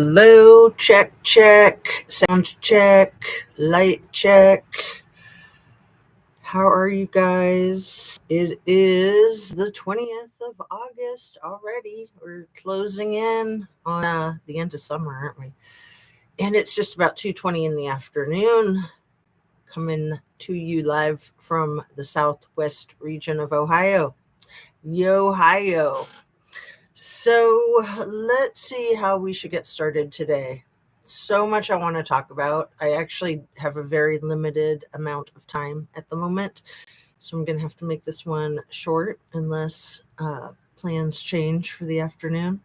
Hello, check, check, sound check, light check. How are you guys? It is the 20th of August already. We're closing in on the end of summer, aren't we? And it's just about 2:20 in the afternoon. Coming to you live from the southwest region of Ohio. Yo-Ohio. So let's see how we should get started today. So much I want to talk about. I actually have a very limited amount of time at the moment, so I'm going to have to make this one short unless plans change for the afternoon.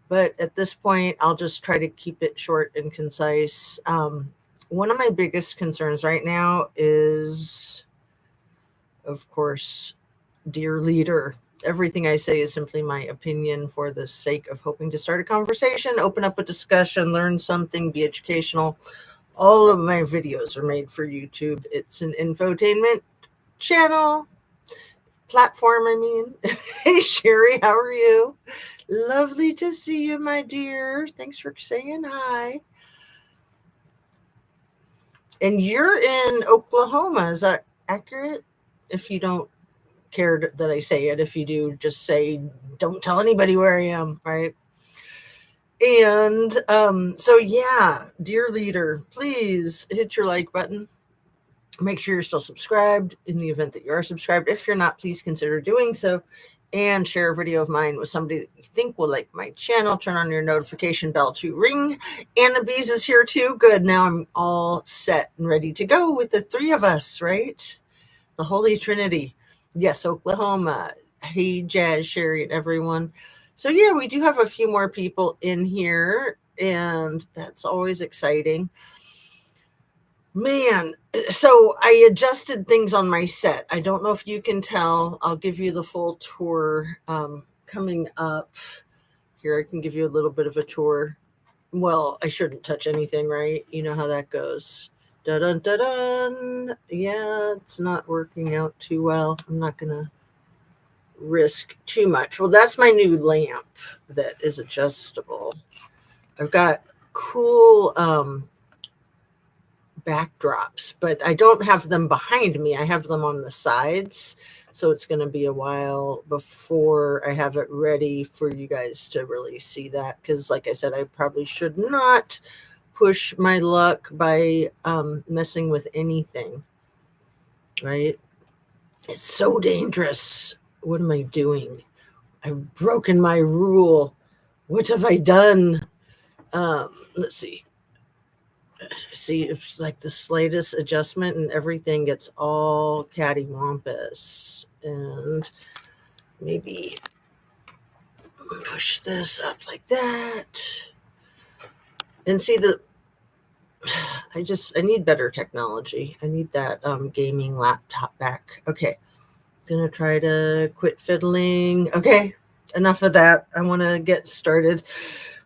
But at this point, I'll just try to keep it short and concise. One of my biggest concerns right now is, of course, dear leader. Everything I say is simply my opinion for the sake of hoping to start a conversation, open up a discussion, learn something, be educational. All of my videos are made for YouTube. It's an infotainment channel, platform, I mean. Hey, Sherry, how are you? Lovely to see you, my dear. Thanks for saying hi. And you're in Oklahoma. Is that accurate? If you don't care that I say it. If you do, just say, don't tell anybody where I am, right? And so, yeah, dear leader, please hit your like button. Make sure you're still subscribed in the event that you are subscribed. If you're not, please consider doing so. And share a video of mine with somebody that you think will like my channel. Turn on your notification bell to ring. Anna Bees is here too. Good. Now I'm all set and ready to go with the three of us, right? The Holy Trinity. Yes, Oklahoma. Hey, Jazz, Sherry, and everyone. So, yeah, we do have a few more people in here, and that's always exciting. Man, so I adjusted things on my set. I don't know if you can tell. I'll give you the full tour coming up. Here, I can give you a little bit of a tour. Well, I shouldn't touch anything, right? You know how that goes. Dun dun dun. Yeah, it's not working out too well. I'm not gonna risk too much. Well, that's my new lamp that is adjustable. I've got cool backdrops, but I don't have them behind me. I have them on the sides. So it's going to be a while before I have it ready for you guys to really see that. Because, like I said, I probably should not push my luck by messing with anything, right? It's so dangerous. What am I doing? I've broken my rule. What have I done? Let's see. See if it's like the slightest adjustment and everything gets all cattywampus. And maybe push this up like that. And see I need better technology. I need that gaming laptop back. Okay. Gonna try to quit fiddling. Okay. Enough of that. I want to get started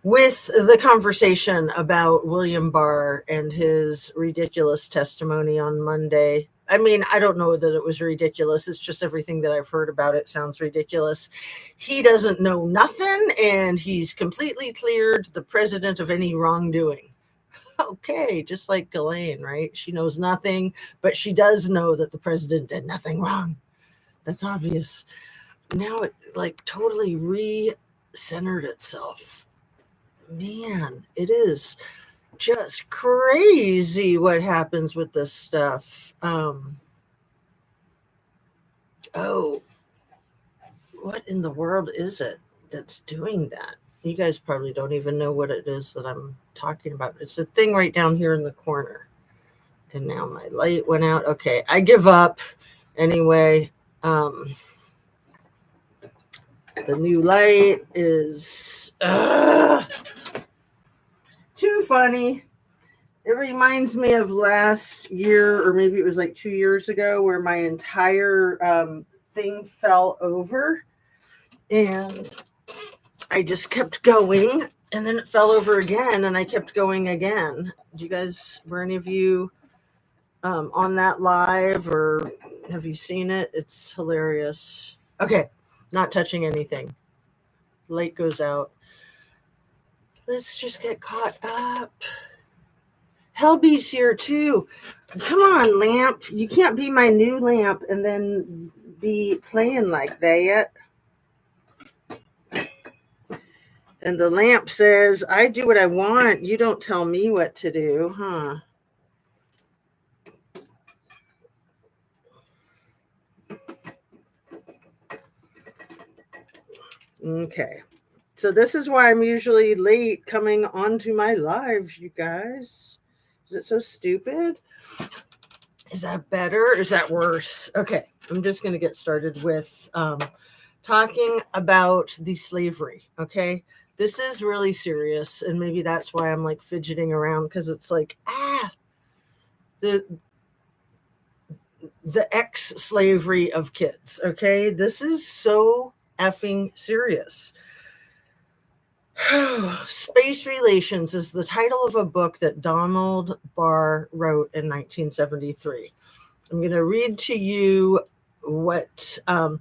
with the conversation about William Barr and his ridiculous testimony on Monday. I mean, I don't know that it was ridiculous. It's just everything that I've heard about it sounds ridiculous. He doesn't know nothing, and he's completely cleared the president of any wrongdoing. Okay, just like Ghislaine, right? She knows nothing, but she does know that the president did nothing wrong. That's obvious. Now it like totally re-centered itself. Man, it is just crazy what happens with this stuff. Oh, what in the world is it that's doing that? You guys probably don't even know what it is that I'm talking about. It's the thing right down here in the corner. And now my light went out. Okay, I give up. Anyway, the new light is too funny. It reminds me of last year, or maybe it was like 2 years ago, where my entire thing fell over and I just kept going, and then it fell over again and I kept going again. Were any of you on that live, or have you seen it? It's hilarious. Okay, not touching anything. Light goes out. Let's just get caught up. Helby's here too. Come on, Lamp. You can't be my new Lamp and then be playing like that. And the Lamp says, I do what I want. You don't tell me what to do, huh? Okay. So this is why I'm usually late coming onto my lives, you guys. Is it so stupid? Is that better? Is that worse? Okay. I'm just going to get started with talking about the slavery. Okay. This is really serious. And maybe that's why I'm like fidgeting around, because it's like, the ex-slavery of kids. Okay. This is so effing serious. Space Relations is the title of a book that Donald Barr wrote in 1973. I'm going to read to you what, and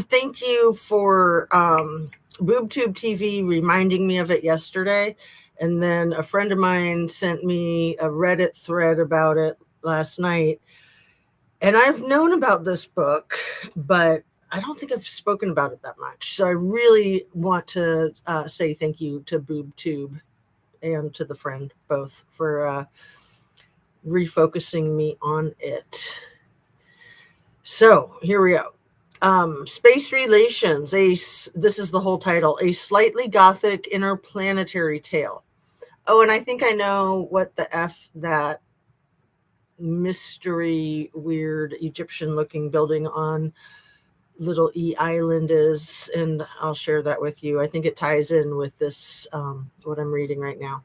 thank you for BoobTube TV reminding me of it yesterday. And then a friend of mine sent me a Reddit thread about it last night. And I've known about this book, but I don't think I've spoken about it that much. So I really want to say thank you to BoobTube and to the friend both for refocusing me on it. So here we go. Space Relations. This is the whole title. A slightly gothic interplanetary tale. Oh, and I think I know what the F that mystery, weird Egyptian-looking building on Little E Island is, and I'll share that with you. I think it ties in with this, what I'm reading right now.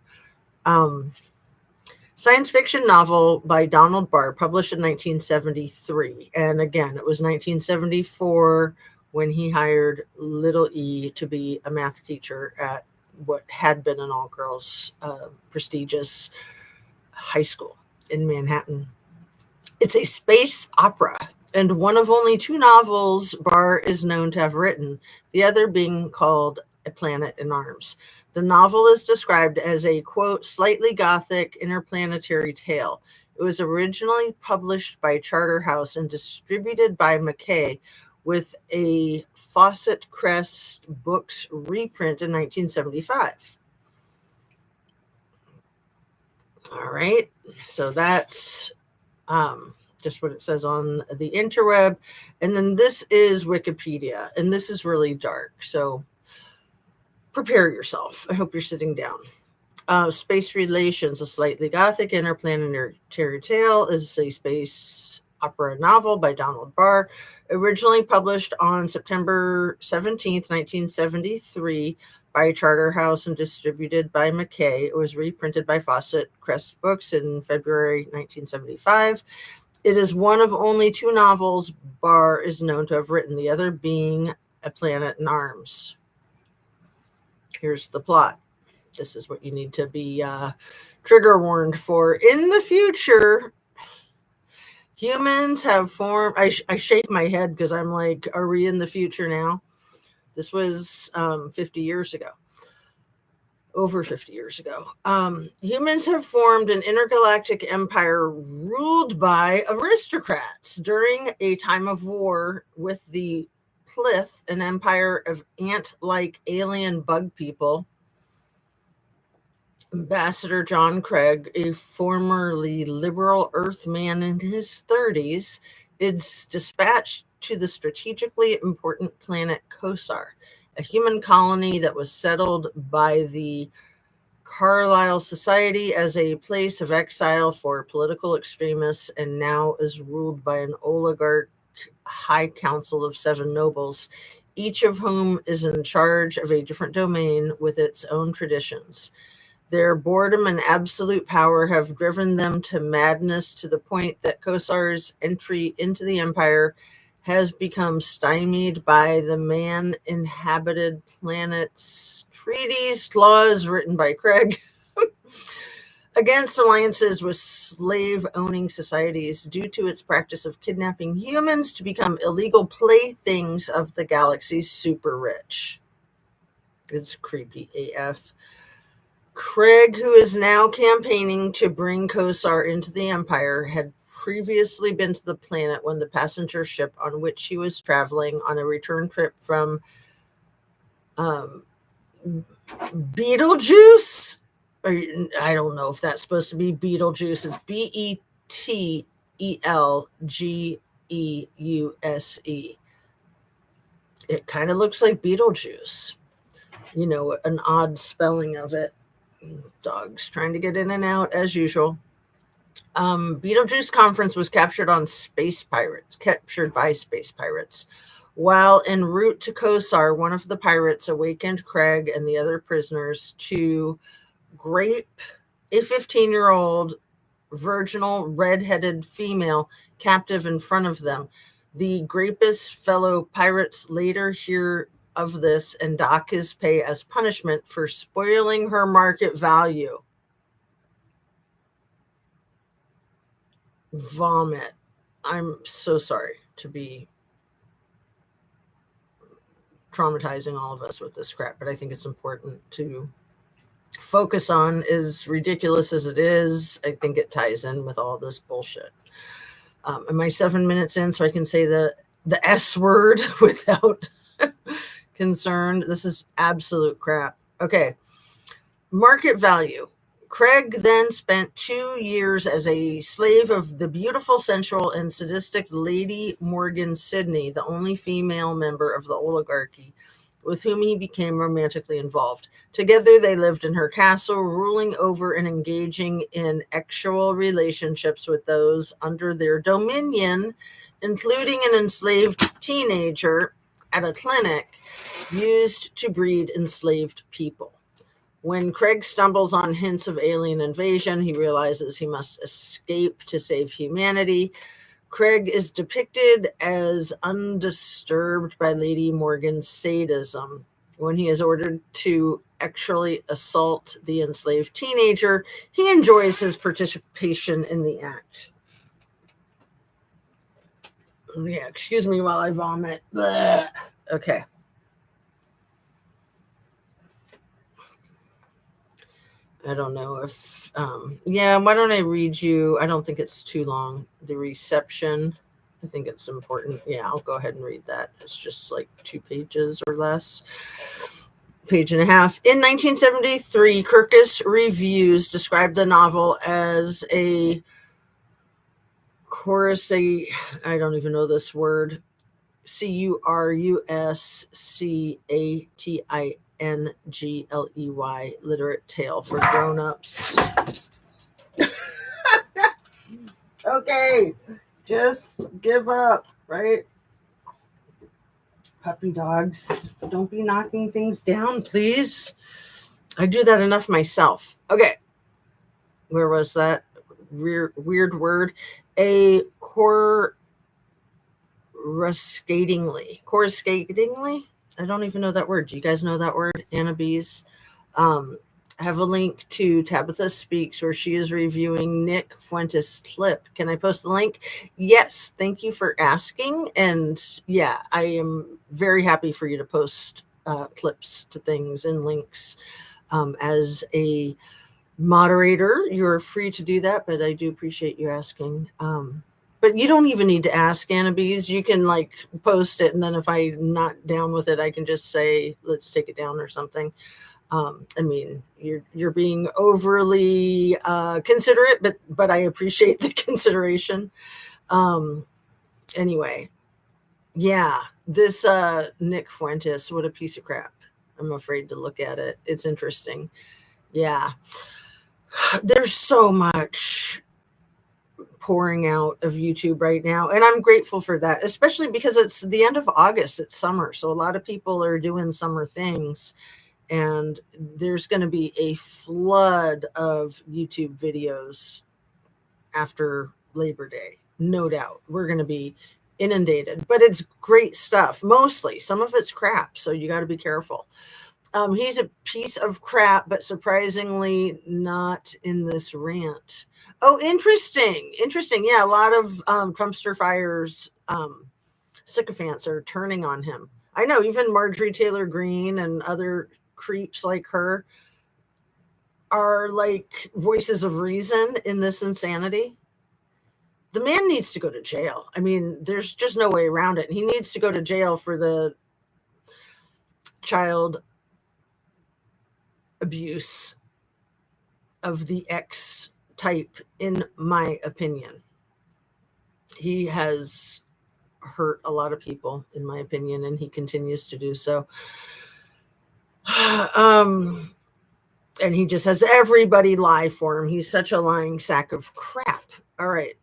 Science fiction novel by Donald Barr, published in 1973. And again, it was 1974 when he hired Little E to be a math teacher at what had been an all-girls prestigious high school in Manhattan. It's a space opera, and one of only 2 novels Barr is known to have written, the other being called A Planet in Arms. The novel is described as a, quote, slightly gothic interplanetary tale. It was originally published by Charterhouse and distributed by Mackay, with a Fawcett Crest Books reprint in 1975. All right, so that's just what it says on the interweb. And then this is Wikipedia, and this is really dark, so prepare yourself. I hope you're sitting down. Space Relations, a slightly gothic interplanetary tale, is a space opera novel by Donald Barr, originally published on September 17th, 1973 by Charterhouse and distributed by Mackay. It was reprinted by Fawcett Crest Books in February 1975. It is one of only 2 novels Barr is known to have written, the other being A Planet in Arms. Here's the plot. This is what you need to be trigger warned for. In the future, humans have formed... I shake my head because I'm like, are we in the future now? This was 50 years ago. Over 50 years ago. Humans have formed an intergalactic empire ruled by aristocrats during a time of war with the Plith, an empire of ant-like alien bug people. Ambassador John Craig, a formerly liberal Earthman in his 30s, is dispatched to the strategically important planet Kosar, a human colony that was settled by the Carlisle Society as a place of exile for political extremists, and now is ruled by an oligarch high council of 7 nobles, each of whom is in charge of a different domain with its own traditions. Their boredom and absolute power have driven them to madness, to the point that Kosar's entry into the empire has become stymied by the man-inhabited planet's treaties, laws written by Craig, against alliances with slave-owning societies due to its practice of kidnapping humans to become illegal playthings of the galaxy's super rich. It's creepy AF. Craig, who is now campaigning to bring Kosar into the Empire, had previously been to the planet when the passenger ship on which he was traveling on a return trip from Beetlejuice. Or, I don't know if that's supposed to be Beetlejuice. It's Betelgeuse. It kind of looks like Beetlejuice. You know, an odd spelling of it. Dogs trying to get in and out as usual. Beetlejuice Conference was captured by space pirates. While en route to Kosar, one of the pirates awakened Craig and the other prisoners to grape a 15-year-old virginal red-headed female captive in front of them. The grapist fellow pirates later hear of this and dock his pay as punishment for spoiling her market value. Vomit. I'm so sorry to be traumatizing all of us with this crap, but I think it's important to focus on. As ridiculous as it is, I think it ties in with all this bullshit. Am I 7 minutes in so I can say the S word without concern? This is absolute crap. Okay. Market value. Craig then spent 2 years as a slave of the beautiful, sensual, and sadistic Lady Morgan Sidney, the only female member of the oligarchy, with whom he became romantically involved. Together, they lived in her castle, ruling over and engaging in sexual relationships with those under their dominion, including an enslaved teenager at a clinic used to breed enslaved people. When Craig stumbles on hints of alien invasion, he realizes he must escape to save humanity. Craig is depicted as undisturbed by Lady Morgan's sadism. When he is ordered to actually assault the enslaved teenager, he enjoys his participation in the act. Yeah, excuse me while I vomit. Blech. Okay. I don't know if, why don't I read you? I don't think it's too long. The reception. I think it's important. Yeah, I'll go ahead and read that. It's just like 2 pages or less. Page and a half. In 1973, Kirkus Reviews described the novel as I don't even know this word, CURUSCATINGLEY literate tale for grown-ups. Okay, just give up, right? Puppy dogs, don't be knocking things down, please. I do that enough myself. Okay, where was that weird word? A coruscatingly. I don't even know that word. Do you guys know that word? Anna Bees. I have a link to Tabitha Speaks where she is reviewing Nick Fuentes' clip. Can I post the link? Yes. Thank you for asking. And yeah, I am very happy for you to post clips to things and links. As a moderator, you're free to do that, but I do appreciate you asking. But you don't even need to ask, Anna Bees. You can like post it, and then if I'm not down with it, I can just say, let's take it down or something. I mean, you're being overly considerate, but I appreciate the consideration. Anyway, yeah, this Nick Fuentes, what a piece of crap. I'm afraid to look at it. It's interesting. Yeah, there's so much pouring out of YouTube right now, and I'm grateful for that, especially because it's the end of August. It's summer, so a lot of people are doing summer things. And there's going to be a flood of YouTube videos after Labor Day. No doubt. We're going to be inundated. But it's great stuff. Mostly. Some of it's crap. So you got to be careful. He's a piece of crap, but surprisingly not in this rant. Oh, interesting. Yeah, a lot of Trumpster Fire's sycophants are turning on him. I know, even Marjorie Taylor Greene and other creeps like her. are like voices of reason in this insanity. The man needs to go to jail. I mean, there's just no way around it. He needs to go to jail for the child abuse of the X type, in my opinion. He has hurt a lot of people, in my opinion, and he continues to do so. And he just has everybody lie for him. He's such a lying sack of crap. All right.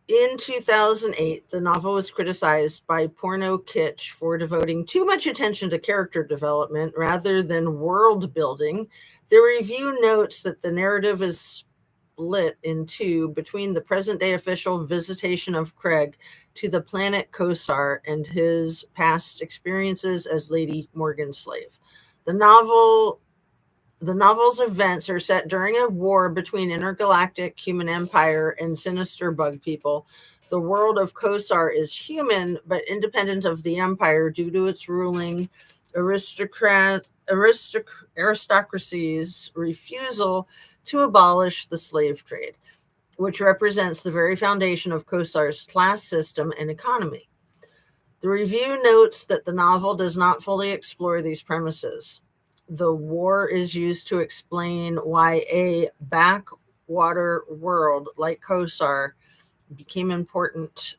In 2008, the novel was criticized by Porno Kitsch for devoting too much attention to character development rather than world building. The review notes that the narrative is split in two between the present-day official visitation of Craig to the planet Kosar and his past experiences as Lady Morgan's slave. The novel's events are set during a war between intergalactic human empire and sinister bug people. The world of Kosar is human, but independent of the empire due to its ruling aristocracy's refusal to abolish the slave trade, which represents the very foundation of Kosar's class system and economy. The review notes that the novel does not fully explore these premises. The war is used to explain why a backwater world like Kosar became important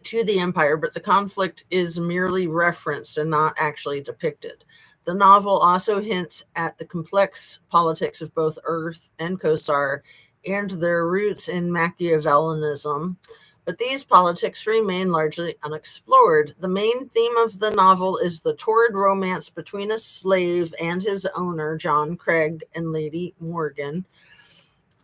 to the empire, but the conflict is merely referenced and not actually depicted. The novel also hints at the complex politics of both Earth and Kosar and their roots in Machiavellianism, but these politics remain largely unexplored. The main theme of the novel is the torrid romance between a slave and his owner, John Craig, and Lady Morgan.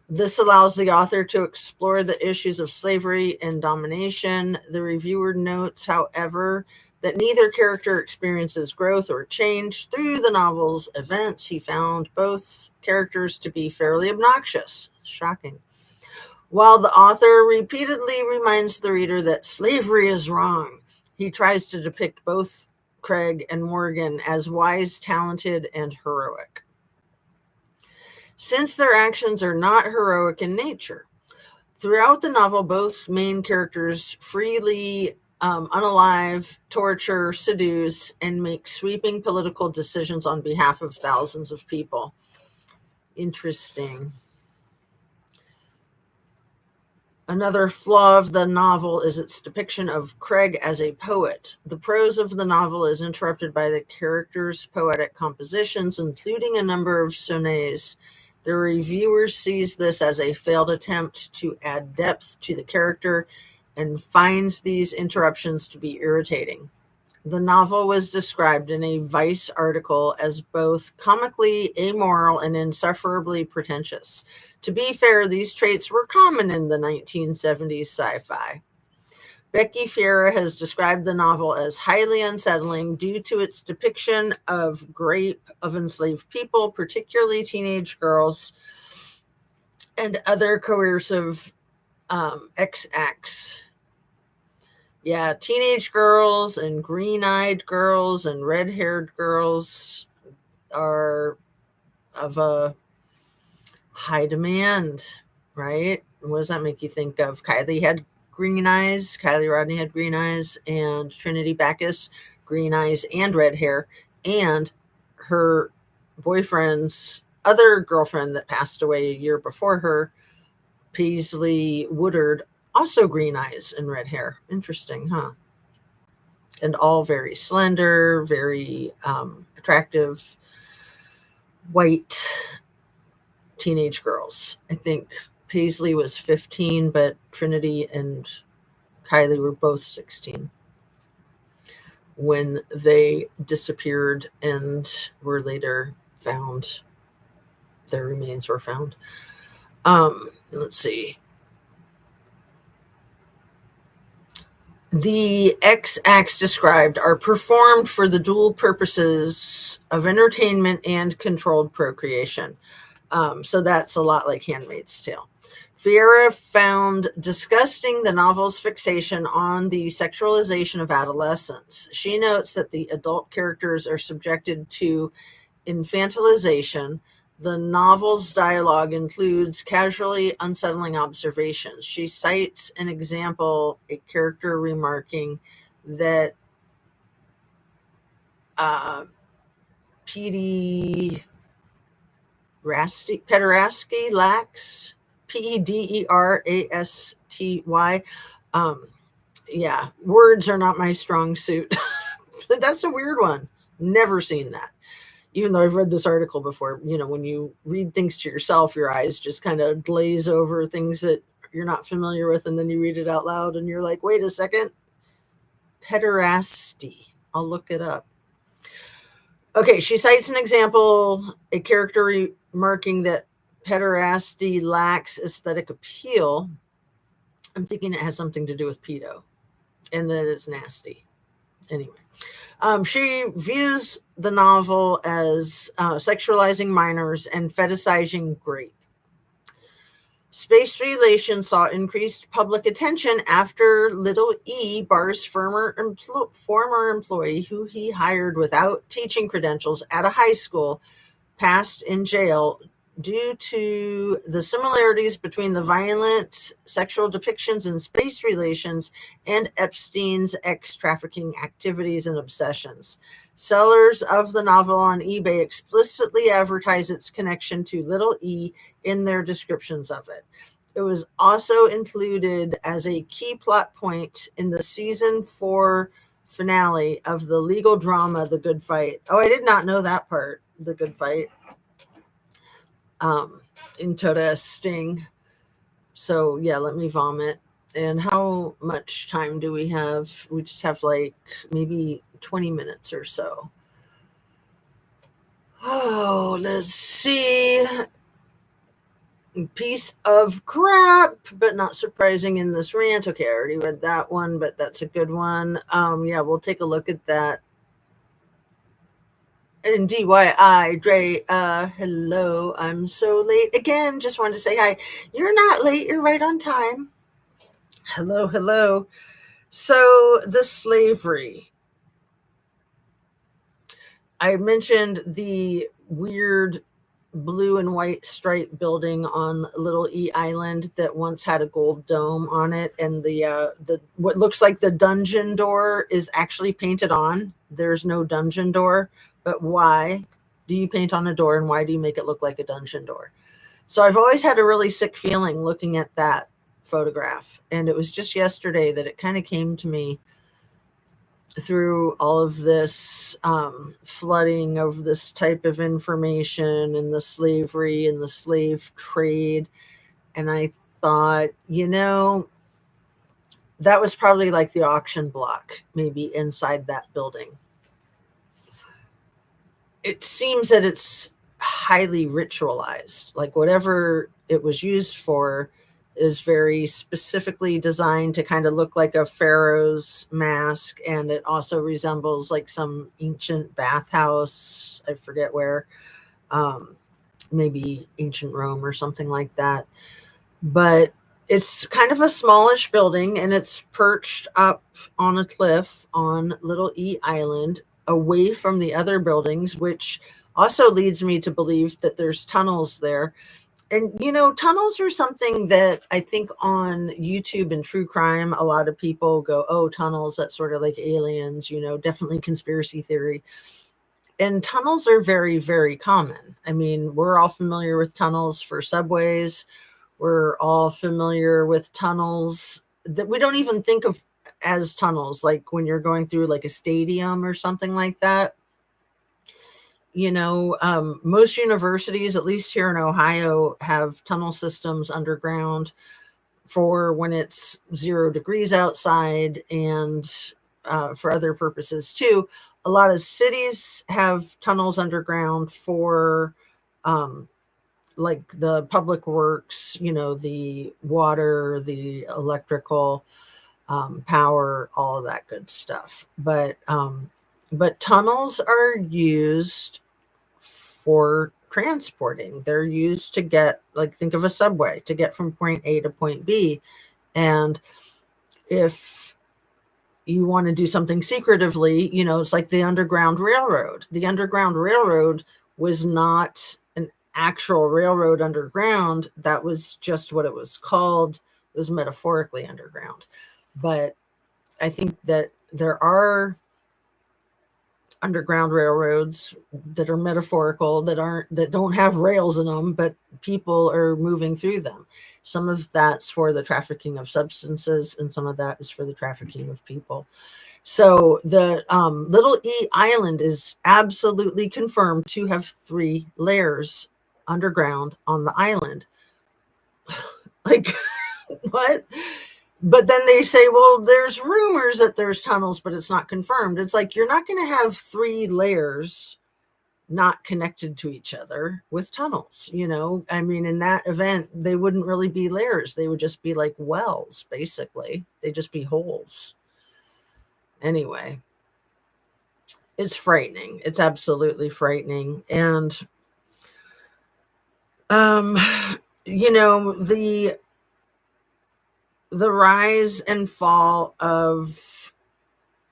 This allows the author to explore the issues of slavery and domination. The reviewer notes, however, that neither character experiences growth or change through the novel's events. He found both characters to be fairly obnoxious. Shocking. While the author repeatedly reminds the reader that slavery is wrong, he tries to depict both Craig and Morgan as wise, talented, and heroic, since their actions are not heroic in nature. Throughout the novel, both main characters freely unalive, torture, seduce, and make sweeping political decisions on behalf of thousands of people. Interesting. Another flaw of the novel is its depiction of Craig as a poet. The prose of the novel is interrupted by the characters' poetic compositions, including a number of sonnets. The reviewer sees this as a failed attempt to add depth to the character and finds these interruptions to be irritating. The novel was described in a Vice article as both comically amoral and insufferably pretentious. To be fair, these traits were common in the 1970s sci-fi. Becky Fiera has described the novel as highly unsettling due to its depiction of rape of enslaved people, particularly teenage girls, and other coercive acts. Yeah, teenage girls and green-eyed girls and red-haired girls are of a high demand, right? What does that make you think of? Kylie had green eyes, Kylie Rodney had green eyes, and Trinity Backus, green eyes and red hair, and her boyfriend's other girlfriend that passed away a year before her, Paisley Woodard, also green eyes and red hair. Interesting, huh? And all very slender, very attractive, white teenage girls. I think Paisley was 15, but Trinity and Kylie were both 16 when they disappeared and were later found. Their remains were found. Let's see. The X acts described are performed for the dual purposes of entertainment and controlled procreation. So that's a lot like Handmaid's Tale. Fiera found disgusting the novel's fixation on the sexualization of adolescents. She notes that the adult characters are subjected to infantilization, the novel's dialogue includes casually unsettling observations. She cites an example, a character remarking that pederasty lacks, PEDERASTY. Yeah, words are not my strong suit. That's a weird one. Never seen that. Even though I've read this article before, when you read things to yourself, your eyes just kind of glaze over things that you're not familiar with, and then you read it out loud and you're like, wait a second. Pederasty. I'll look it up. Okay, she cites an example, a character remarking that pederasty lacks aesthetic appeal. I'm thinking it has something to do with pedo and that it's nasty. Anyway, she views the novel as sexualizing minors and fetishizing grape. Space relations saw increased public attention after Little E, Barr's former employee, who he hired without teaching credentials at a high school, passed in jail due to the similarities between the violent sexual depictions in space relations and Epstein's ex-trafficking activities and obsessions. Sellers of the novel on eBay explicitly advertise its connection to Little E in their descriptions of it. It was also included as a key plot point in the season 4 finale of the legal drama The Good Fight. Oh, I did not know that part, The Good Fight. Interesting. So yeah, let me vomit. And how much time do we have? We just have like maybe 20 minutes or so. Oh, let's see. Piece of crap, but not surprising in this rant. Okay, I already read that one, but that's a good one. Yeah, we'll take a look at that. And DYI, Dre, hello. I'm so late again. Just wanted to say hi. You're not late. You're right on time. Hello, hello. So the slavery. I mentioned the weird blue and white striped building on Little E Island that once had a gold dome on it, and the what looks like the dungeon door is actually painted on. There's no dungeon door. But why do you paint on a door, and why do you make it look like a dungeon door? So I've always had a really sick feeling looking at that photograph. And it was just yesterday that it kind of came to me through all of this flooding of this type of information and the slavery and the slave trade. And I thought, that was probably like the auction block, maybe inside that building. It seems that it's highly ritualized. Like whatever it was used for is very specifically designed to kind of look like a pharaoh's mask. And it also resembles like some ancient bathhouse. I forget where, maybe ancient Rome or something like that. But it's kind of a smallish building, and it's perched up on a cliff on Little E Island, away from the other buildings, which also leads me to believe that there's tunnels there. And, tunnels are something that I think on YouTube and true crime, a lot of people go, oh, tunnels, that's sort of like aliens, definitely conspiracy theory. And tunnels are very, very common. I mean, we're all familiar with tunnels for subways. We're all familiar with tunnels that we don't even think of as tunnels, like when you're going through like a stadium or something like that. Most universities, at least here in Ohio, have tunnel systems underground for when it's 0 degrees outside, and for other purposes too. A lot of cities have tunnels underground for like the public works, the water, the electrical, power, all of that good stuff. But tunnels are used for transporting. They're used to get, like, think of a subway, to get from point A to point B. And if you want to do something secretively, it's like the Underground Railroad. The Underground Railroad was not an actual railroad underground. That was just what it was called. It was metaphorically underground. But I think that there are underground railroads that are metaphorical, that don't have rails in them, but people are moving through them. Some of that's for the trafficking of substances, and some of that is for the trafficking of people. So the Little E Island is absolutely confirmed to have 3 layers underground on the island. Like, what? But then they say, well, there's rumors that there's tunnels, but it's not confirmed. It's like, you're not going to have 3 layers not connected to each other with tunnels. I mean, in that event, they wouldn't really be layers. They would just be like wells, basically. They'd just be holes. Anyway, it's frightening. It's absolutely frightening. And, the rise and fall of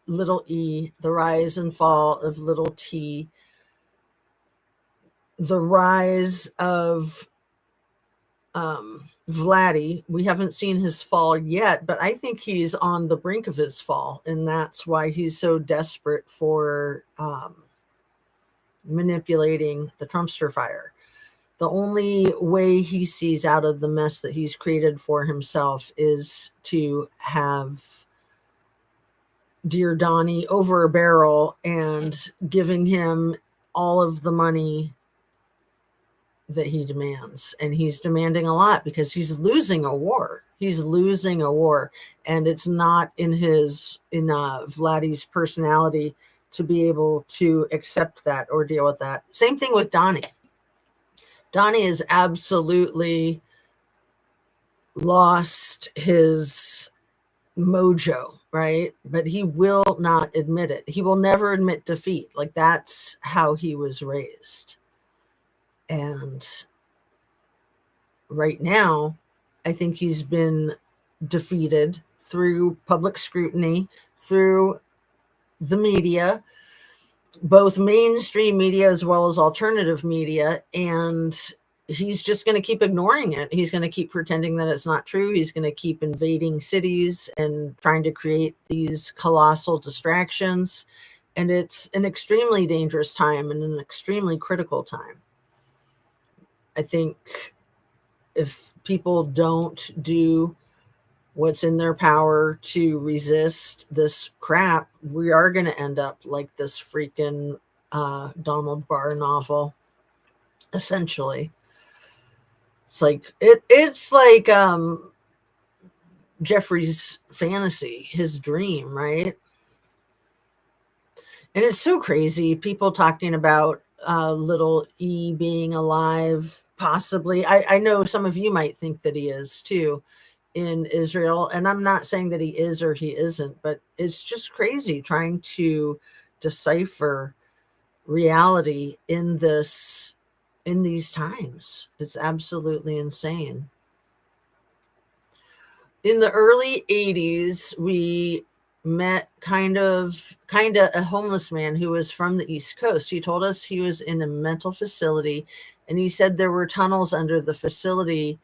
Little E, the rise and fall of Little T, the rise of Vladdy. We haven't seen his fall yet, but I think he's on the brink of his fall, and that's why he's so desperate for manipulating the Trumpster fire. The only way he sees out of the mess that he's created for himself is to have Dear Donnie over a barrel and giving him all of the money that he demands. And he's demanding a lot because he's losing a war. He's losing a war. And it's not in Vladdy's personality to be able to accept that or deal with that. Same thing with Donnie. Donnie is absolutely lost his mojo, right? But he will not admit it. He will never admit defeat. Like, that's how he was raised. And right now, I think he's been defeated through public scrutiny, through the media, both mainstream media as well as alternative media. And he's just going to keep ignoring it. He's going to keep pretending that it's not true. He's going to keep invading cities and trying to create these colossal distractions. And it's an extremely dangerous time and an extremely critical time. I think if people don't do what's in their power to resist this crap, we are going to end up like this freaking Donald Barr novel, essentially. It's like Jeffrey's fantasy, his dream, right? And it's so crazy. People talking about Little E being alive, possibly. I know some of you might think that he is too in Israel. And I'm not saying that he is or he isn't, but it's just crazy trying to decipher reality in these times. It's absolutely insane. In the early 80s, we met kind of a homeless man who was from the East Coast. He told us he was in a mental facility, and he said there were tunnels under the facility.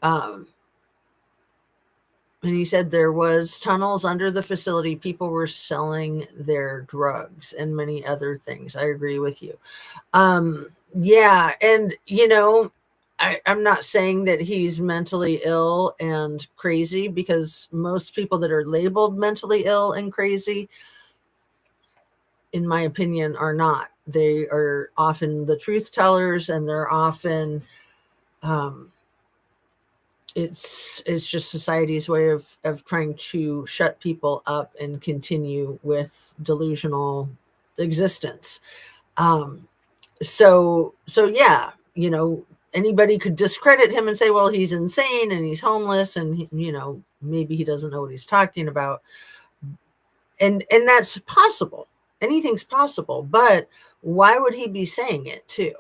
And he said there was tunnels under the facility. People were selling their drugs and many other things. I agree with you. Yeah. And, I'm not saying that he's mentally ill and crazy, because most people that are labeled mentally ill and crazy, in my opinion, are not. They are often the truth tellers, and they're often, it's just society's way of trying to shut people up and continue with delusional existence. So yeah, anybody could discredit him and say, well, he's insane and he's homeless and, maybe he doesn't know what he's talking about. And that's possible. Anything's possible. But why would he be saying it too?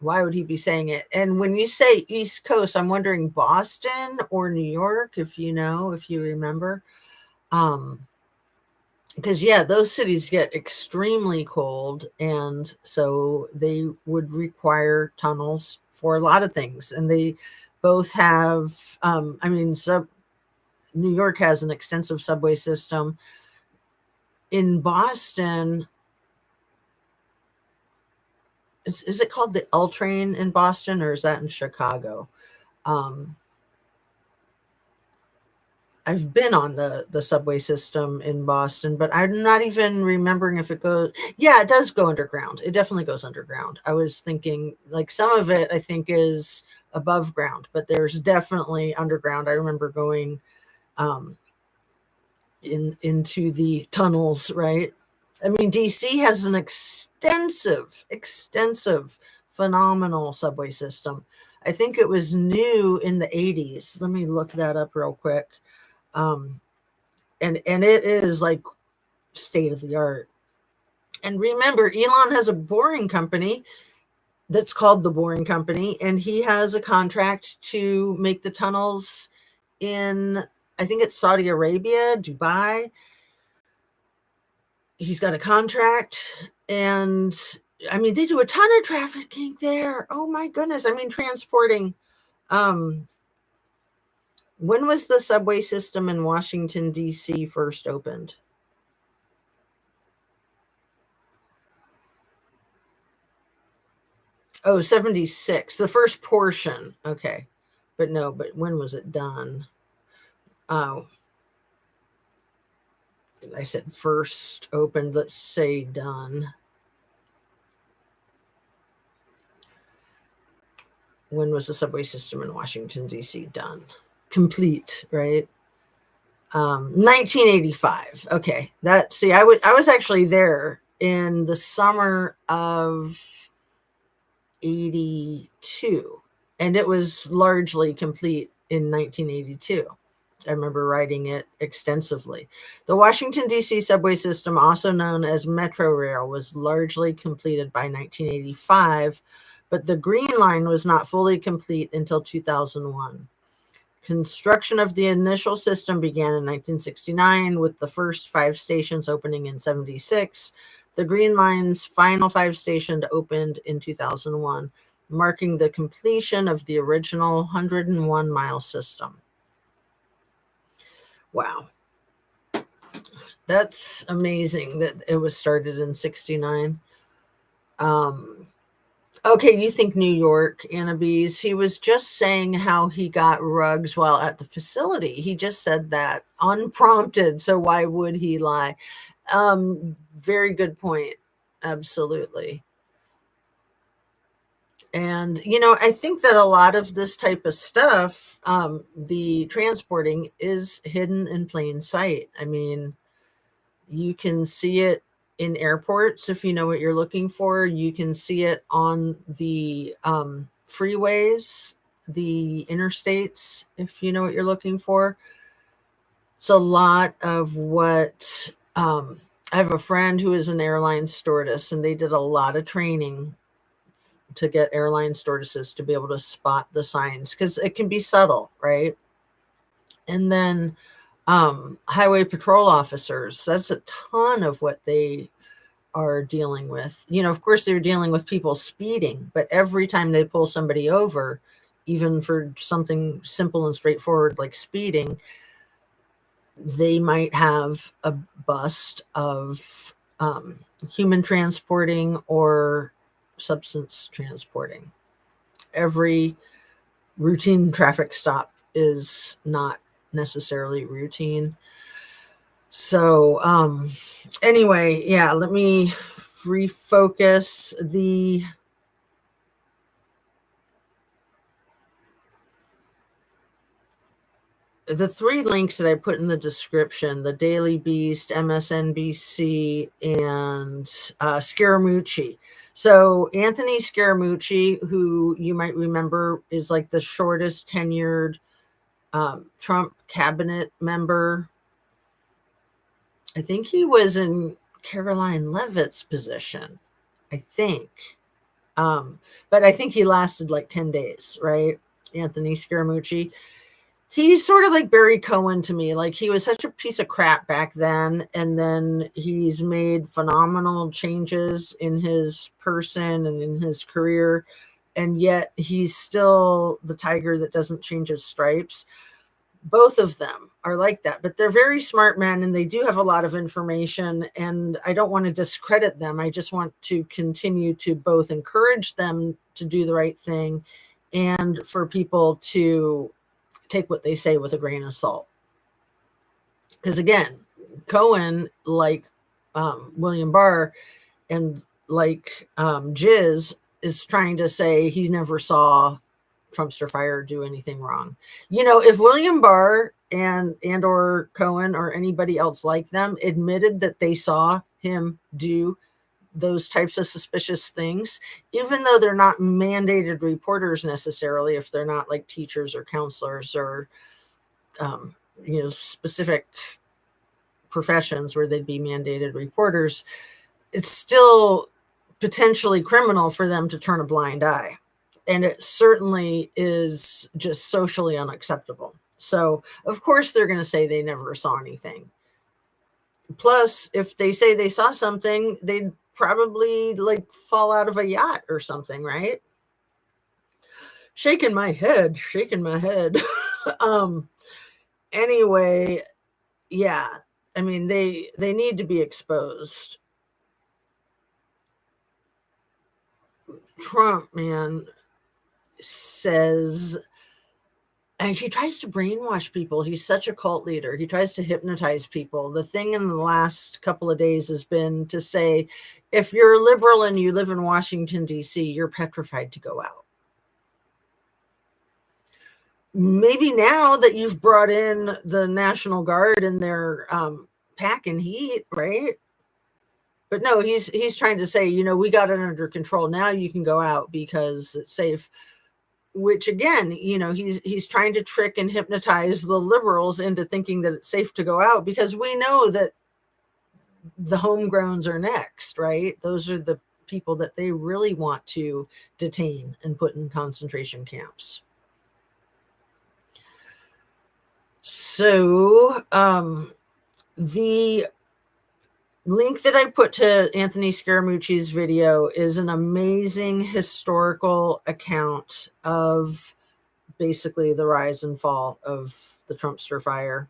Why would he be saying it? And when you say East Coast, I'm wondering Boston or New York, if you remember. because yeah, those cities get extremely cold, and so they would require tunnels for a lot of things. And they both have, I mean, New York has an extensive subway system. In Boston, is it called the L train in Boston, or is that in Chicago? Um, I've been on the subway system in Boston, but I'm not even remembering if it goes. Yeah, it does go underground. It definitely goes underground. I was thinking like some of it I think is above ground, but there's definitely underground. I remember going um, into the tunnels, right? I mean, DC has an extensive, phenomenal subway system. I think it was new in the 80s. Let me look that up real quick. Um, and it is like state of the art. And remember, Elon has a boring company that's called the Boring Company, and he has a contract to make the tunnels in, I think it's Saudi Arabia, Dubai. He's got a contract, and I mean, they do a ton of trafficking there. Oh my goodness. I mean, transporting. Um, when was the subway system in Washington, D.C. first opened? Oh, 76. The first portion. Okay. But no, but when was it done? Oh, I said first opened. Let's say done. When was the subway system in Washington, D.C. done? Complete, right? 1985. Okay. I was actually there in the summer of 82, and it was largely complete in 1982. I remember riding it extensively. The Washington, D.C. subway system, also known as Metro Rail, was largely completed by 1985, but the Green Line was not fully complete until 2001. Construction of the initial system began in 1969, with the first 5 stations opening in 76. The Green Line's final 5 stations opened in 2001, marking the completion of the original 101-mile system. Wow. That's amazing that it was started in 69. Okay, you think New York, Annabise. He was just saying how he got rugs while at the facility. He just said that unprompted, so why would he lie? Very good point. Absolutely. And, I think that a lot of this type of stuff, the transporting, is hidden in plain sight. I mean, you can see it in airports if you know what you're looking for. You can see it on the freeways, the interstates, if you know what you're looking for. It's a lot of what I have a friend who is an airline stewardess, and they did a lot of training to get airline stewardesses to be able to spot the signs, because it can be subtle, right? And then highway patrol officers, that's a ton of what they are dealing with. Of course, they're dealing with people speeding, but every time they pull somebody over, even for something simple and straightforward like speeding, they might have a bust of human transporting or substance transporting. Every routine traffic stop is not necessarily routine. So anyway, yeah, let me refocus the three links that I put in the description: the Daily Beast, MSNBC, and Scaramucci. So Anthony Scaramucci, who you might remember is like the shortest tenured Trump cabinet member. I think he was in Caroline Leavitt's position, I think. But I think he lasted like 10 days, right? Anthony Scaramucci. He's sort of like Barry Cohen to me. Like, he was such a piece of crap back then, and then he's made phenomenal changes in his person and in his career, and yet he's still the tiger that doesn't change his stripes. Both of them are like that, but they're very smart men and they do have a lot of information, and I don't want to discredit them. I just want to continue to both encourage them to do the right thing and for people to take what they say with a grain of salt. Because again, Cohen, like William Barr, and like Jizz, is trying to say he never saw Trumpster Fire do anything wrong. You know, if William Barr and or Cohen or anybody else like them admitted that they saw him do those types of suspicious things, even though they're not mandated reporters necessarily, if they're not like teachers or counselors or specific professions where they'd be mandated reporters, it's still potentially criminal for them to turn a blind eye. And it certainly is just socially unacceptable. So, of course, they're going to say they never saw anything. Plus, if they say they saw something, they'd probably like fall out of a yacht or something, right? Shaking my head. Anyway, yeah. I mean, they need to be exposed. Trump, man, says, and he tries to brainwash people. He's such a cult leader. He tries to hypnotize people. The thing in the last couple of days has been to say, if you're a liberal and you live in Washington, D.C., you're petrified to go out. Maybe now that you've brought in the National Guard and they're packing heat, right? But no, he's trying to say, we got it under control. Now you can go out because it's safe. Which again, he's trying to trick and hypnotize the liberals into thinking that it's safe to go out, because we know that the homegrowns are next, right? Those are the people that they really want to detain and put in concentration camps. So the link that I put to Anthony Scaramucci's video is an amazing historical account of basically the rise and fall of the Trumpster Fire.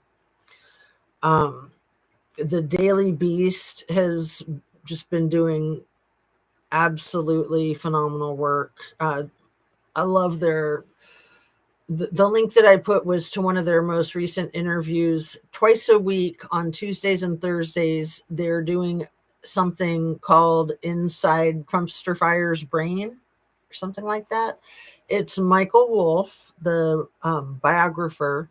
The Daily Beast has just been doing absolutely phenomenal work. I love the link that I put was to one of their most recent interviews. Twice a week on Tuesdays and Thursdays, they're doing something called Inside Trumpster Fire's Brain or something like that. It's Michael Wolff, the biographer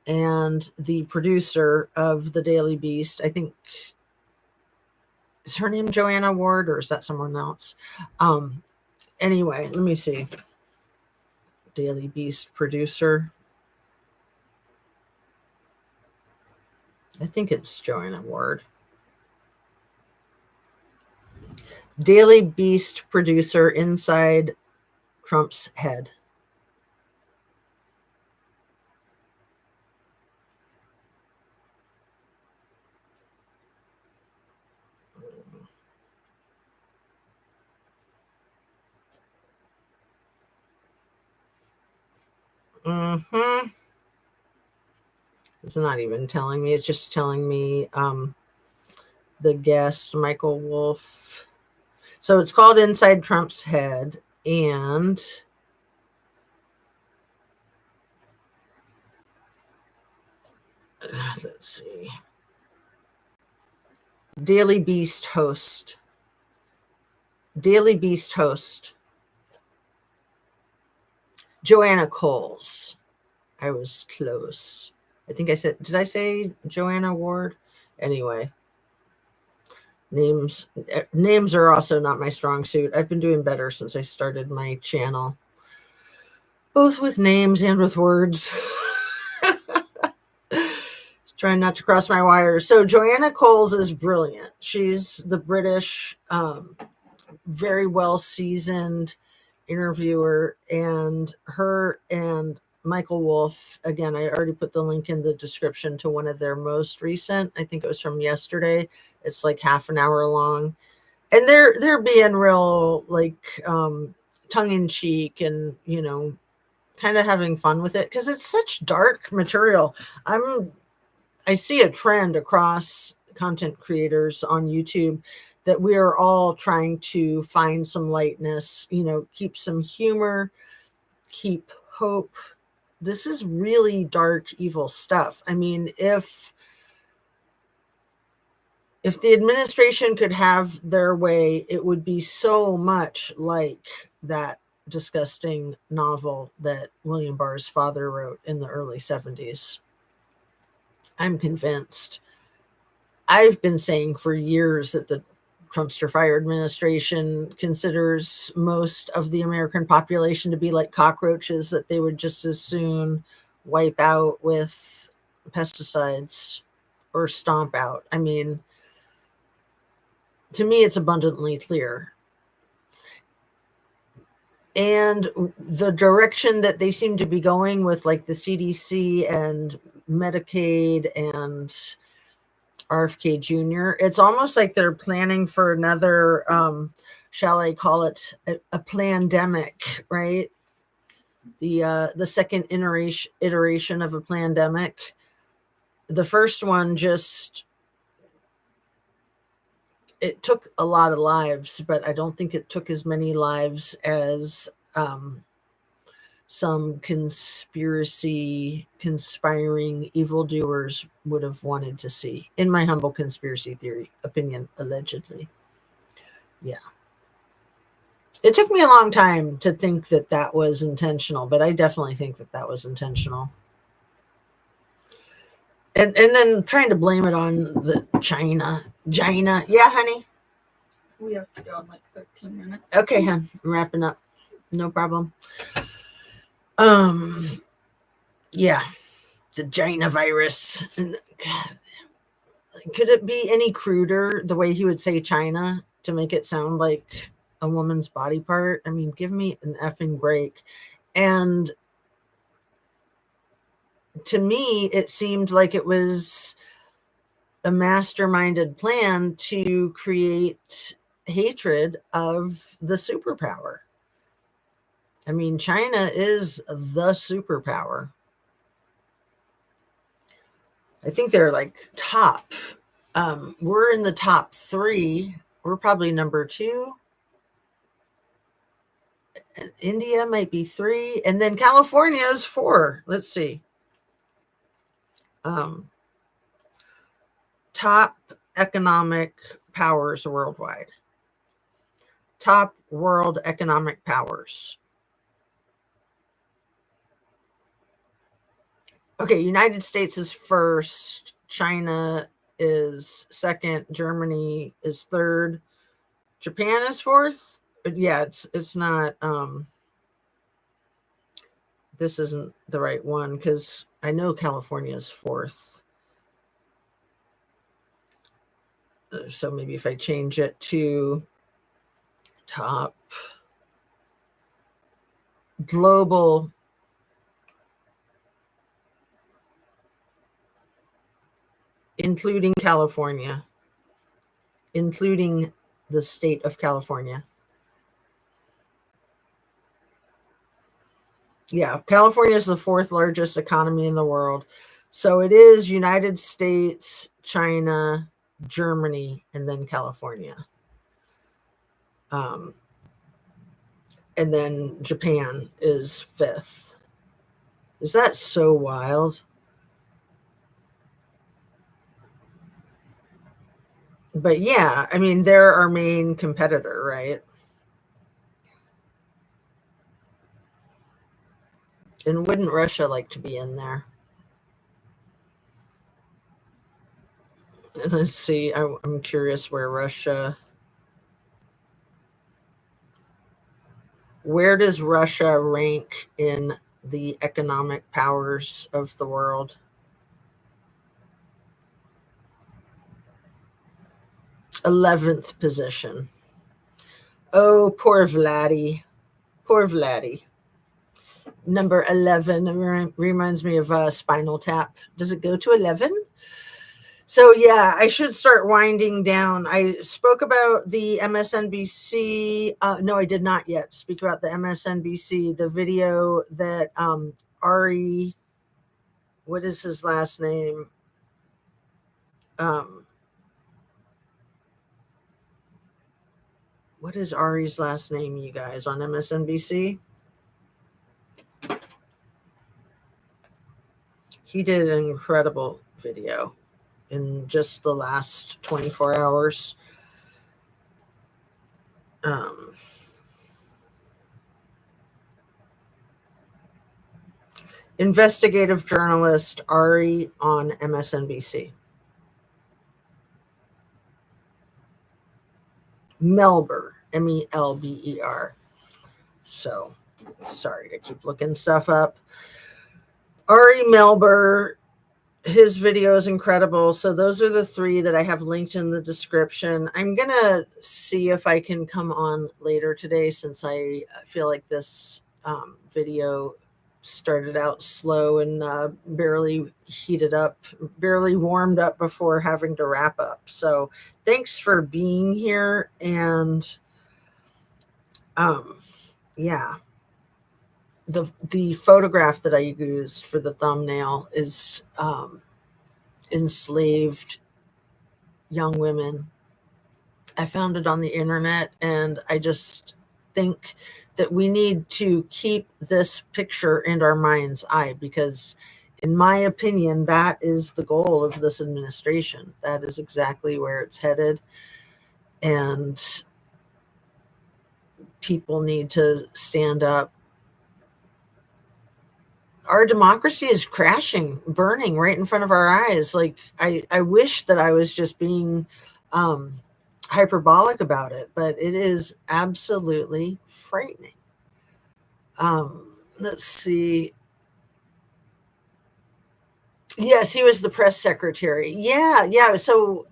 and the producer of the Daily Beast. I think, is her name Joanna Ward or is that someone else? Anyway, let me see. Daily Beast producer. I think it's Joanna Ward. Daily Beast producer inside Trump's head. It's not even telling me. It's just telling me the guest, Michael Wolff. So it's called Inside Trump's Head. And let's see. Daily Beast host. Joanna Coles. I was close. I think I said, did I say Joanna Ward? Anyway, names are also not my strong suit. I've been doing better since I started my channel, both with names and with words. Trying not to cross my wires. So Joanna Coles is brilliant. She's the British, very well seasoned interviewer, and her and Michael Wolff, again, I already put the link in the description to one of their most recent. I think it was from yesterday. It's like half an hour long. And they're being real like tongue in cheek and, you know, kind of having fun with it because it's such dark material. I see a trend across content creators on YouTube that we are all trying to find some lightness, you know, keep some humor, keep hope. This is really dark, evil stuff. I mean, if the administration could have their way, it would be so much like that disgusting novel that William Barr's father wrote in the early 70s. I'm convinced. I've been saying for years that the Trumpster fire administration considers most of the American population to be like cockroaches that they would just as soon wipe out with pesticides or stomp out. I mean, to me, it's abundantly clear. And the direction that they seem to be going with, like the CDC and Medicaid and RFK Jr., it's almost like they're planning for another, shall I call it a plandemic, right? The second iteration of a plandemic. The first one just, it took a lot of lives, but I don't think it took as many lives as some conspiring evildoers would have wanted to see, in my humble conspiracy theory opinion, allegedly. Yeah. It took me a long time to think that that was intentional, but I definitely think that that was intentional. And then trying to blame it on the China. Yeah, honey? We have to go in like 13 minutes. Okay, hon. I'm wrapping up. No problem. Yeah, the China virus. Could it be any cruder the way he would say China to make it sound like a woman's body part? I mean, give me an effing break. And to me, it seemed like it was a masterminded plan to create hatred of the superpower. I mean, China is the superpower. I think they're like top. We're in the top 3. We're probably number 2. India might be 3. And then California is 4. Let's see. Top economic powers worldwide. Top world economic powers. Okay, United States is first. China is second. Germany is third. Japan is fourth. Yeah, it's not. This isn't the right one because I know California is fourth. So maybe if I change it to top global including California, including the state of California. Yeah, California is the 4th largest economy in the world. So it is United States, China, Germany, and then California. And then Japan is 5th. Is that so wild? But yeah, I mean, they're our main competitor, right? And wouldn't Russia like to be in there? Let's see. I'm curious where Russia. Where does Russia rank in the economic powers of the world? 11th position. Oh, poor Vladdy. Poor Vladdy. number 11 reminds me of Spinal Tap. Does it go to 11? So yeah, I should start winding down. I spoke about the MSNBC. No, I did not yet speak about the MSNBC, the video that Ari, what is his last name? What is Ari's last name, you guys, on MSNBC? He did an incredible video in just the last 24 hours. Investigative journalist Ari on MSNBC. Melber, Melber. So, sorry to keep looking stuff up. Ari Melber, his video is incredible. So those are the three that I have linked in the description. I'm going to see if I can come on later today, since I feel like this video started out slow and barely warmed up before having to wrap up. So thanks for being here. And yeah, the photograph that I used for the thumbnail is enslaved young women. I found it on the internet, and I just think that we need to keep this picture in our mind's eye, because in my opinion, that is the goal of this administration. That is exactly where it's headed. And people need to stand up. Our democracy is crashing, burning right in front of our eyes. Like, I wish that I was just being hyperbolic about it, but it is absolutely frightening. Let's see. Yes, he was the press secretary. Yeah. So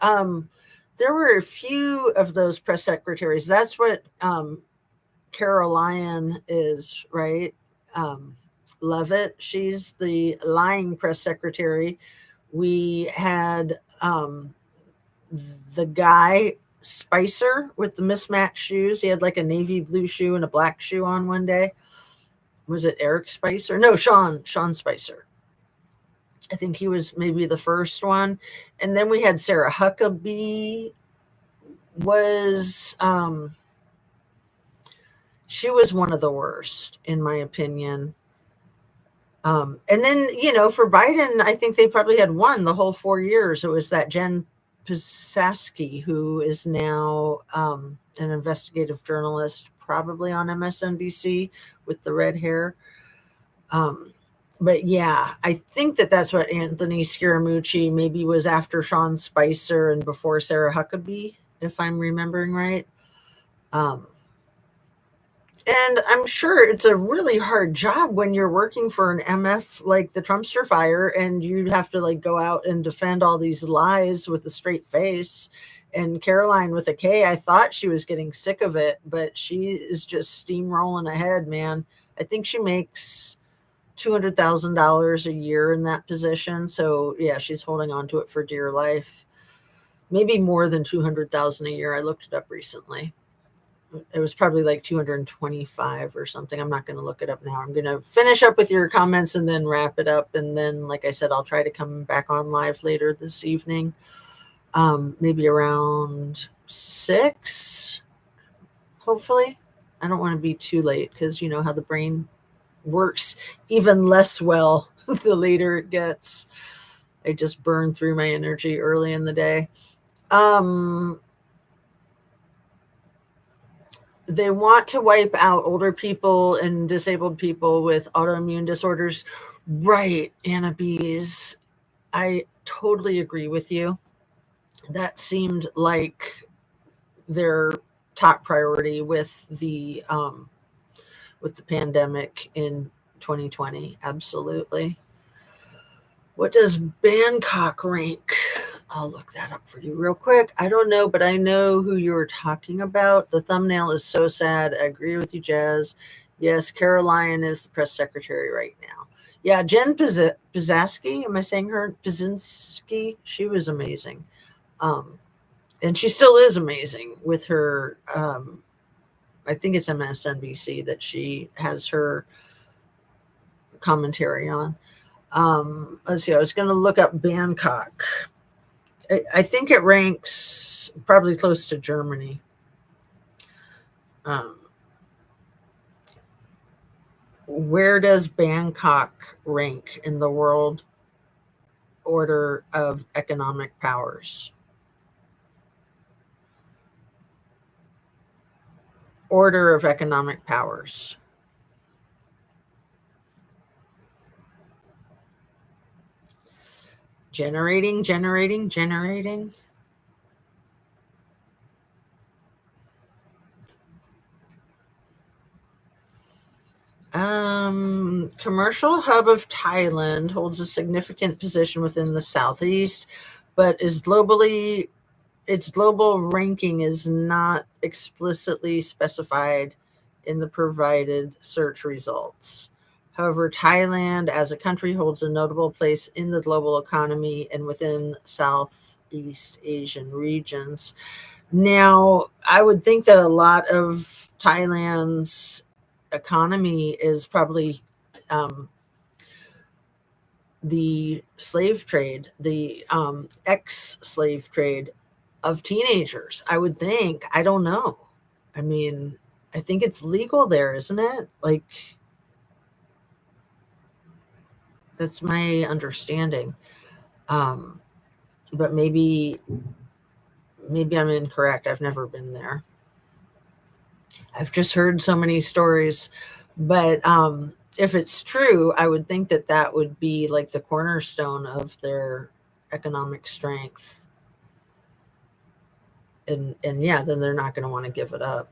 there were a few of those press secretaries. That's what Caroline is, right? Lovett. She's the lying press secretary. We had the guy Spicer with the mismatched shoes. He had like a navy blue shoe and a black shoe on one day. Was it Eric Spicer? No, Sean Spicer. I think he was maybe the first one. And then we had Sarah Huckabee. She was one of the worst, in my opinion. And then, for Biden, I think they probably had one the whole 4 years. It was that Jen Psaki, who is now an investigative journalist, probably on MSNBC with the red hair. But yeah, I think that's what Anthony Scaramucci maybe was after Sean Spicer and before Sarah Huckabee, if I'm remembering right. And I'm sure it's a really hard job when you're working for an MF like the Trumpster fire, and you have to like go out and defend all these lies with a straight face. And Caroline with a K, I thought she was getting sick of it, but she is just steamrolling ahead, man. I think she makes $200,000 a year in that position. So yeah, she's holding on to it for dear life. Maybe more than 200,000 a year. I looked it up recently. It was probably like 225 or something. I'm not going to look it up now. I'm going to finish up with your comments and then wrap it up. And then, like I said, I'll try to come back on live later this evening, maybe around 6, hopefully. I don't want to be too late, because you know how the brain works even less well the later it gets. I just burn through my energy early in the day. They want to wipe out older people and disabled people with autoimmune disorders. Right, Anna Bees. I totally agree with you. That seemed like their top priority with the pandemic in 2020. Absolutely. What does Bangkok rank I'll look that up for you real quick. I don't know, but I know who you were talking about. The thumbnail is so sad. I agree with you, Jazz. Yes, Caroline is the press secretary right now. Yeah, Jen Pizaski, am I saying her? Pizinski? She was amazing. And she still is amazing with her, I think it's MSNBC that she has her commentary on. Let's see, I was going to look up Bangkok. I think it ranks probably close to Germany. Where does Bangkok rank in the world order of economic powers? Order of economic powers. Generating. Commercial hub of Thailand holds a significant position within the Southeast, but its global ranking is not explicitly specified in the provided search results. However, Thailand as a country holds a notable place in the global economy and within Southeast Asian regions. Now, I would think that a lot of Thailand's economy is probably the slave trade, the ex-slave trade of teenagers. I would think. I don't know. I mean, I think it's legal there, isn't it? Like, that's my understanding. But maybe I'm incorrect. I've never been there. I've just heard so many stories. But if it's true, I would think that that would be like the cornerstone of their economic strength. And yeah, then they're not going to want to give it up.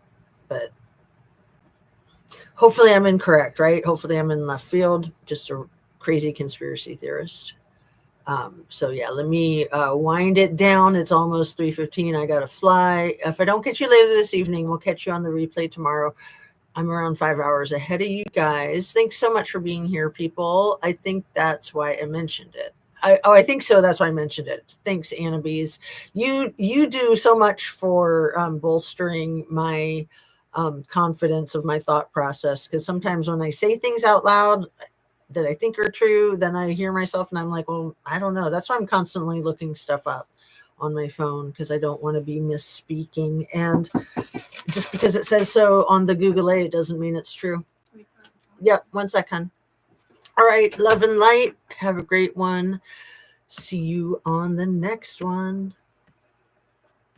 But hopefully I'm incorrect, right? Hopefully I'm in left field, just a crazy conspiracy theorist. So yeah, let me wind it down. It's almost 3:15. I got to fly. If I don't catch you later this evening, we'll catch you on the replay tomorrow. I'm around 5 hours ahead of you guys. Thanks so much for being here, people. I think that's why I mentioned it. I think so. That's why I mentioned it. Thanks, Anna Bees. You do so much for bolstering my confidence of my thought process, because sometimes when I say things out loud that I think are true, then I hear myself and I'm like, well, I don't know. That's why I'm constantly looking stuff up on my phone, because I don't want to be misspeaking. And just because it says so on the Google A, it doesn't mean it's true. Yep, 1 second. All right, love and light. Have a great one. See you on the next one.